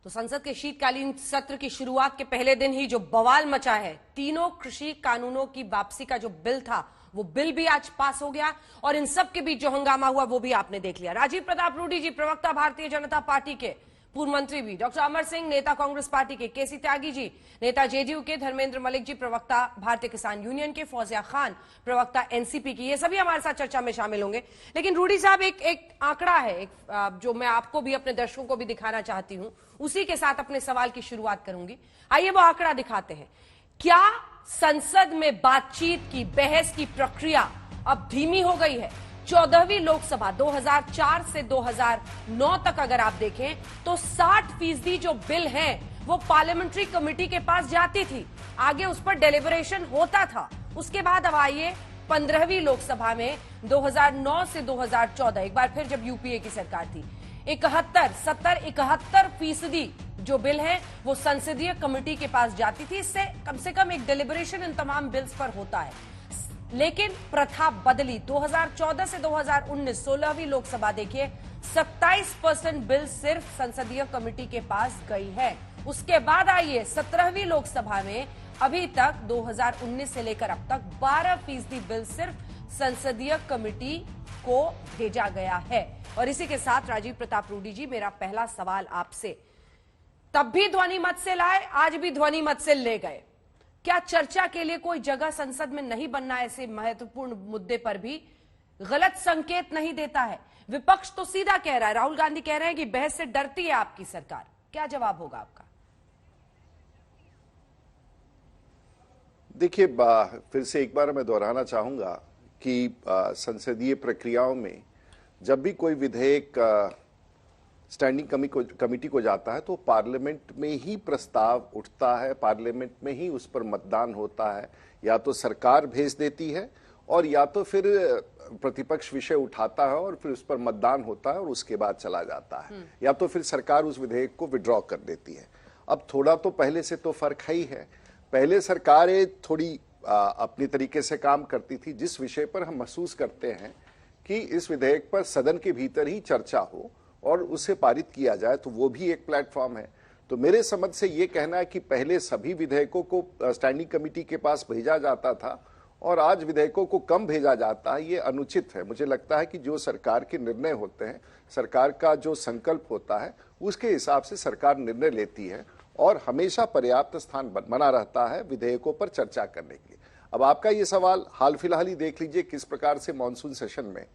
तो संसद के शीतकालीन सत्र की शुरुआत के पहले दिन ही जो बवाल मचा है, तीनों कृषि कानूनों की वापसी का जो बिल था वो बिल भी आज पास हो गया और इन सब के बीच जो हंगामा हुआ वो भी आपने देख लिया। राजीव प्रताप रूडी जी, प्रवक्ता भारतीय जनता पार्टी के, पूर्व मंत्री भी, डॉक्टर अमर सिंह, नेता कांग्रेस पार्टी के, केसी त्यागी जी, नेता जेडीयू के, धर्मेंद्र मलिक जी, प्रवक्ता भारतीय किसान यूनियन के, फौजिया खान, प्रवक्ता एनसीपी की, ये सभी हमारे साथ चर्चा में शामिल होंगे। लेकिन रूडी साहब, एक आंकड़ा है जो मैं आपको भी, अपने दर्शकों को भी दिखाना चाहती हूं, उसी के साथ अपने सवाल की शुरुआत करूंगी। आइए वो आंकड़ा दिखाते हैं। क्या संसद में बातचीत की, बहस की प्रक्रिया अब धीमी हो गई है? 14वीं लोकसभा 2004 से 2009 तक अगर आप देखें तो 60% जो बिल हैं वो पार्लियामेंट्री कमेटी के पास जाती थी, आगे उस पर डेलिब्रेशन होता था। उसके बाद अब आइए 15वीं लोकसभा में 2009 से 2014, एक बार फिर जब यूपीए की सरकार थी, 71% जो बिल है वो संसदीय कमेटी के पास जाती थी। इससे कम से कम एक डेलिब्रेशन इन तमाम बिल्स पर होता है। लेकिन प्रथा बदली। 2014 से 2019 16वीं लोकसभा देखिए, 27% बिल सिर्फ संसदीय कमेटी के पास गई है। उसके बाद आइए 17वीं लोकसभा में अभी तक 2019 से लेकर अब तक 12% बिल सिर्फ संसदीय कमेटी को भेजा गया है। और इसी के साथ राजीव प्रताप रूडी जी, मेरा पहला सवाल आपसे, तब भी ध्वनि मत से लाए, आज भी ध्वनि मत से ले गए, क्या चर्चा के लिए कोई जगह संसद में नहीं बनना ऐसे महत्वपूर्ण मुद्दे पर भी गलत संकेत नहीं देता है? विपक्ष तो सीधा कह रहा है, राहुल गांधी कह रहे हैं कि बहस से डरती है आपकी सरकार, क्या जवाब होगा आपका? देखिए, फिर से एक बार मैं दोहराना चाहूंगा कि संसदीय प्रक्रियाओं में जब भी कोई विधेयक स्टैंडिंग कमेटी को जाता है तो पार्लियामेंट में ही प्रस्ताव उठता है, पार्लियामेंट में ही उस पर मतदान होता है। या तो सरकार भेज देती है और या तो फिर प्रतिपक्ष विषय उठाता है और फिर उस पर मतदान होता है और उसके बाद चला जाता है, या तो फिर सरकार उस विधेयक को विड्रॉ कर देती है। अब थोड़ा तो पहले से तो फर्क है ही है। पहले सरकारें थोड़ी अपनी तरीके से काम करती थी, जिस विषय पर हम महसूस करते हैं कि इस विधेयक पर सदन के भीतर ही चर्चा हो और उसे पारित किया जाए, तो वो भी एक प्लेटफॉर्म है। तो मेरे समझ से ये कहना है कि पहले सभी विधेयकों को स्टैंडिंग कमेटी के पास भेजा जाता था और आज विधेयकों को कम भेजा जाता है, ये अनुचित है। मुझे लगता है कि जो सरकार के निर्णय होते हैं, सरकार का जो संकल्प होता है, उसके हिसाब से सरकार निर्णय लेती है और हमेशा पर्याप्त स्थान बना रहता है विधेयकों पर चर्चा करने के लिए। अब आपका ये सवाल हाल फिलहाल ही देख लीजिए किस प्रकार से मॉनसून सेशन में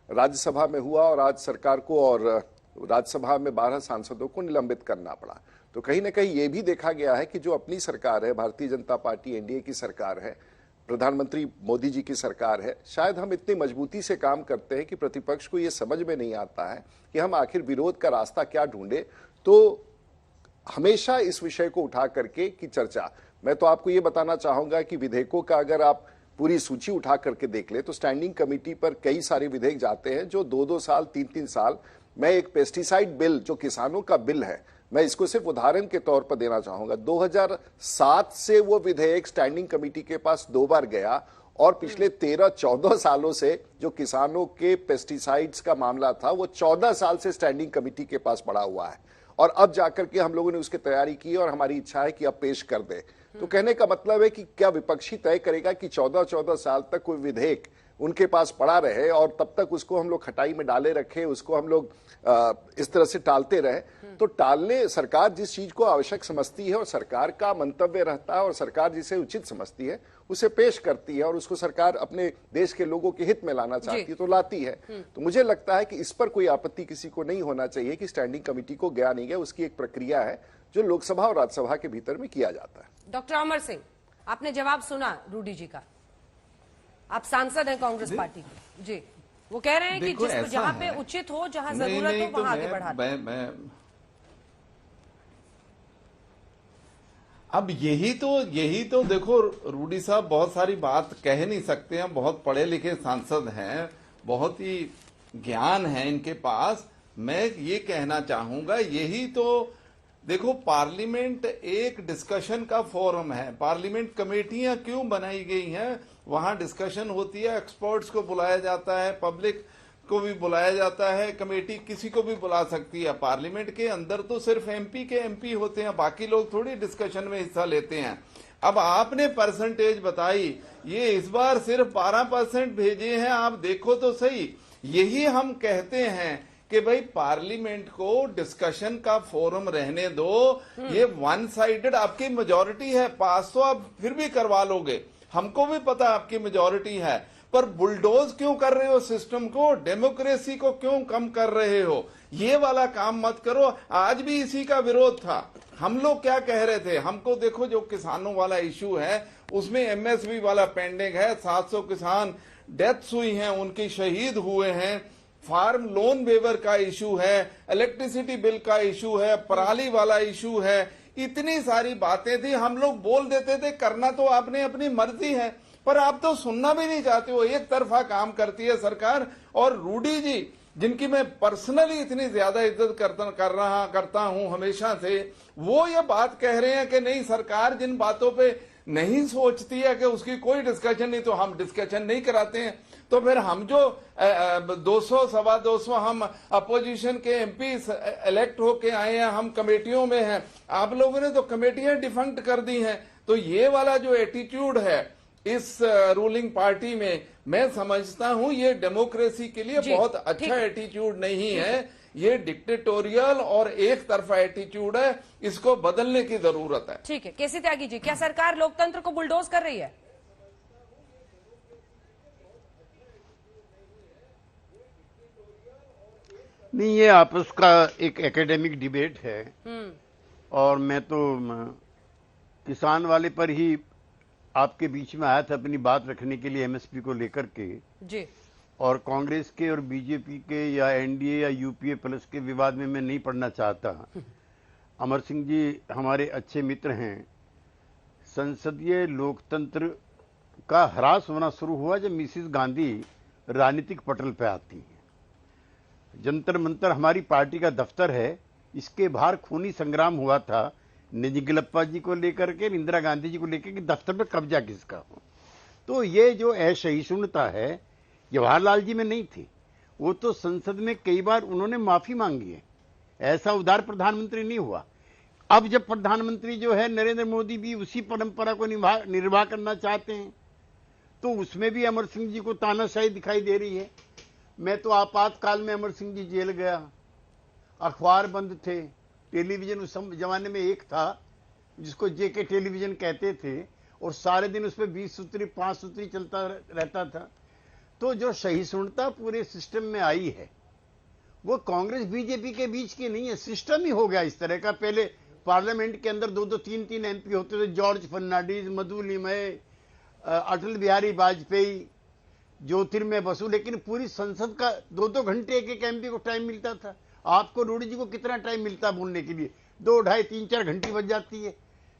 राज्यसभा में हुआ और आज सरकार को और राज्यसभा में 12 सांसदों को निलंबित करना पड़ा। तो कहीं ना कहीं ये भी देखा गया है कि जो अपनी सरकार है, भारतीय जनता पार्टी एनडीए की सरकार है, प्रधानमंत्री मोदी जी की सरकार है, शायद हम इतनी मजबूती से काम करते हैं कि प्रतिपक्ष को ये समझ में नहीं आता है कि हम आखिर विरोध का रास्ता क्या ढूंढे। तो हमेशा इस विषय को उठा करके की चर्चा, मैं तो आपको ये बताना चाहूंगा कि विधेयकों का अगर आप पूरी सूची उठा करके देख ले तो स्टैंडिंग कमेटी पर कई सारे विधेयक जाते हैं जो 2-2 साल 3-3 साल। मैं एक पेस्टिसाइड बिल जो किसानों का बिल है, मैं इसको सिर्फ उदाहरण के तौर पर देना चाहूंगा। 2007 से वो विधेयक स्टैंडिंग कमेटी के पास 2 बार गया और पिछले 13-14 सालों से जो किसानों के पेस्टिसाइड्स का मामला था वो 14 साल से स्टैंडिंग कमेटी के पास पड़ा हुआ है और अब जाकर के हम लोगों ने उसकी तैयारी की और हमारी इच्छा है कि अब पेश कर दे। तो कहने का मतलब है कि क्या विपक्षी तय करेगा कि 14-14 साल तक कोई विधेयक उनके पास पड़ा रहे और तब तक उसको हम लोग खटाई में डाले रखे, उसको हम लोग इस तरह से टालते रहे? तो टालने, सरकार जिस चीज को आवश्यक समझती है और सरकार का मंतव्य रहता है और सरकार जिसे उचित समझती है उसे पेश करती है और उसको सरकार अपने देश के लोगों के हित में लाना चाहती है तो लाती है। तो मुझे लगता है कि इस पर कोई आपत्ति किसी को नहीं होना चाहिए कि स्टैंडिंग कमेटी को गया नहीं गया, उसकी एक प्रक्रिया है जो लोकसभा और राज्यसभा के भीतर में किया जाता है। डॉक्टर अमर सिंह, आपने जवाब सुना रूडी जी का, आप सांसद हैं कांग्रेस पार्टी के जी, वो कह रहे हैं कि जहां पे उचित हो, जहां जरूरत हो, वहां आगे बढ़ाते। अब यही तो देखो रूडी साहब, बहुत सारी बात कह नहीं सकते हैं, बहुत पढ़े लिखे सांसद हैं, बहुत ही ज्ञान है इनके पास। मैं ये कहना चाहूंगा, यही तो देखो, पार्लियामेंट एक डिस्कशन का फोरम है। पार्लियामेंट कमेटियां क्यों बनाई गई हैं? वहां डिस्कशन होती है, एक्सपर्ट्स को बुलाया जाता है, पब्लिक को भी बुलाया जाता है, कमेटी किसी को भी बुला सकती है। पार्लियामेंट के अंदर तो सिर्फ एमपी के एमपी होते हैं, बाकी लोग थोड़ी डिस्कशन में हिस्सा लेते हैं। अब आपने परसेंटेज बताई, ये इस बार सिर्फ 12% भेजे हैं, आप देखो तो सही। यही हम कहते हैं कि भाई पार्लियामेंट को डिस्कशन का फोरम रहने दो। ये वन साइडेड आपकी मेजोरिटी है, पास तो आप फिर भी करवा लोगे, हमको भी पता आपकी मेजोरिटी है, पर बुलडोज क्यों कर रहे हो सिस्टम को, डेमोक्रेसी को क्यों कम कर रहे हो? ये वाला काम मत करो। आज भी इसी का विरोध था। हम लोग क्या कह रहे थे, हमको देखो जो किसानों वाला इशू है उसमें एमएसपी वाला पेंडिंग है, 700 किसान डेथ्स हुई हैं, उनके शहीद हुए हैं, फार्म लोन वेवर का इशू है, इलेक्ट्रिसिटी बिल का इशू है, पराली वाला इशू है, इतनी सारी बातें थी। हम लोग बोल देते थे करना तो आपने अपनी मर्जी है, पर आप तो सुनना भी नहीं चाहते हो, एक तरफा काम करती है सरकार। और रूडी जी, जिनकी मैं पर्सनली इतनी ज्यादा इज्जत करता हूं हमेशा से, वो ये बात कह रहे हैं कि नहीं, सरकार जिन बातों पे नहीं सोचती है कि उसकी कोई डिस्कशन नहीं, तो हम डिस्कशन नहीं कराते हैं। तो फिर हम जो 200 सवा 200 हम अपोजिशन के एमपी इलेक्ट होके आए हैं, हम कमेटियों में हैं, आप लोगों ने तो कमेटियां डिफंक्ट कर दी हैं। तो ये वाला जो एटीट्यूड है इस रूलिंग पार्टी में, मैं समझता हूं ये डेमोक्रेसी के लिए बहुत अच्छा एटीट्यूड नहीं है। ये डिक्टेटोरियल और एक तरफा एटीट्यूड है, इसको बदलने की जरूरत है। ठीक है, केसी त्यागी जी, क्या सरकार लोकतंत्र को बुलडोज कर रही है? नहीं, ये आपस का एक एकेडमिक डिबेट है और मैं तो किसान वाले पर ही आपके बीच में आया था अपनी बात रखने के लिए एमएसपी को लेकर के जी। और कांग्रेस के और बीजेपी के या एनडीए या यूपीए प्लस के विवाद में मैं नहीं पड़ना चाहता। अमर सिंह जी हमारे अच्छे मित्र हैं। संसदीय लोकतंत्र का ह्रास होना शुरू हुआ जब मिसिस गांधी राजनीतिक पटल पे आती हैं। जंतर मंतर हमारी पार्टी का दफ्तर है, इसके बाहर खूनी संग्राम हुआ था निजगलप्पा जी को लेकर के, इंदिरा गांधी जी को लेकर के दफ्तर पे कब्जा किसका हो। तो ये जो असहिष्णुता है जवाहरलाल जी में नहीं थी, वो तो संसद में कई बार उन्होंने माफी मांगी है, ऐसा उदार प्रधानमंत्री नहीं हुआ। अब जब प्रधानमंत्री जो है नरेंद्र मोदी भी उसी परंपरा को निर्वाह करना चाहते हैं, तो उसमें भी अमर सिंह जी को तानाशाही दिखाई दे रही है। मैं तो आपातकाल में अमर सिंह जी जेल गया, अखबार बंद थे, टेलीविजन उस जमाने में एक था जिसको जेके टेलीविजन कहते थे, और सारे दिन उसमें 20 सूत्री 5 सूत्री चलता रहता था। तो जो सहिष्णुता पूरे सिस्टम में आई है वो कांग्रेस बीजेपी के बीच की नहीं है, सिस्टम ही हो गया इस तरह का। पहले पार्लियामेंट के अंदर 2-2 3-3 एमपी होते थे, जॉर्ज फर्नांडिस, मधुलिमय, अटल बिहारी वाजपेयी, ज्योतिर्मय बसु, लेकिन पूरी संसद का 2-2 घंटे एक एमपी को टाइम मिलता था। आपको रूडी जी को कितना टाइम मिलता बोलने के लिए? 2, 2.5, 3, 4 घंटी बज जाती है।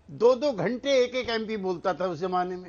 2-2 घंटे एक एमपी बोलता था उस जमाने में।